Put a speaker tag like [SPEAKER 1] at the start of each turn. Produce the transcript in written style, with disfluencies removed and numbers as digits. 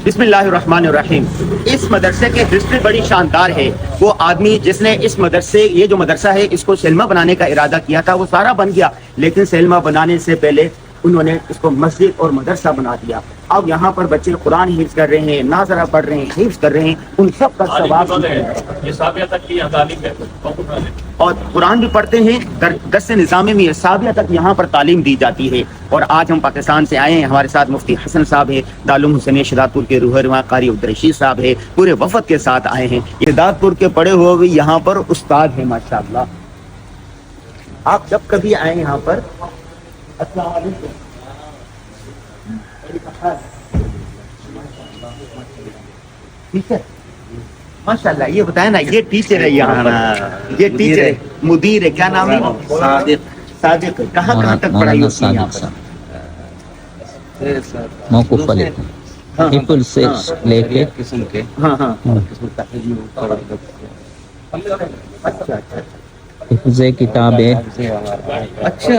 [SPEAKER 1] بسم اللہ الرحمن الرحیم۔ اس مدرسے کی ہسٹری بڑی شاندار ہے۔ وہ آدمی جس نے اس مدرسے، یہ جو مدرسہ ہے اس کو سینما بنانے کا ارادہ کیا تھا، وہ سارا بن گیا، لیکن سینما بنانے سے پہلے انہوں نے اس کو مسجد اور مدرسہ بنا دیا۔ اب یہاں پر بچے قرآن حفظ کر رہے ہیں، ناظرہ پڑھ رہے ہیں، حفظ کر رہے ہیں، ان سب کا ثواب
[SPEAKER 2] یہ سابعہ تک کی تعلیم ہے
[SPEAKER 1] اور قرآن بھی پڑھتے ہیں۔ درس نظامی میں سابعہ تک یہاں پر تعلیم دی جاتی ہے۔ اور آج ہم پاکستان سے آئے ہیں، ہمارے ساتھ مفتی حسن صاحب ہے، دارالعلوم حسینیہ شہزاد پور کے روح قاری عبدالرشید صاحب ہے، پورے وفد کے ساتھ آئے ہیں۔ شہزاد پور کے پڑھے ہوئے بھی یہاں پر استاد ہیں ماشاءاللہ۔ آپ جب کبھی آئیں یہاں پر، السلام علیکم، ٹھیک ہے ماشاءاللہ۔ یہ بتائیں نا، یہ ٹیچر ہے یہاں پر، یہ ٹیچر ہے، مدیر ہے، کیا نام ہے؟ صادق۔ کہاں تک پڑھائی ہوتی ہے یہاں پر؟
[SPEAKER 3] موقف علی پیپل سے لے کے
[SPEAKER 2] قسم کے
[SPEAKER 1] ہاں ہاں،
[SPEAKER 2] اچھا
[SPEAKER 3] حفظ کتاب ہے۔
[SPEAKER 1] اچھا۔